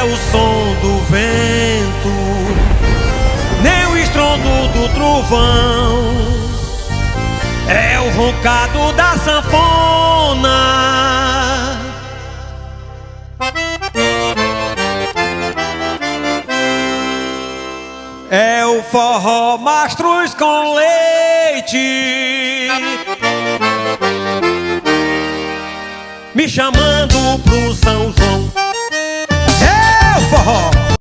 É o som do vento, nem o estrondo do trovão, é o roncado da sanfona. É o forró mastruz com leite, me chamando pro São João. É o forró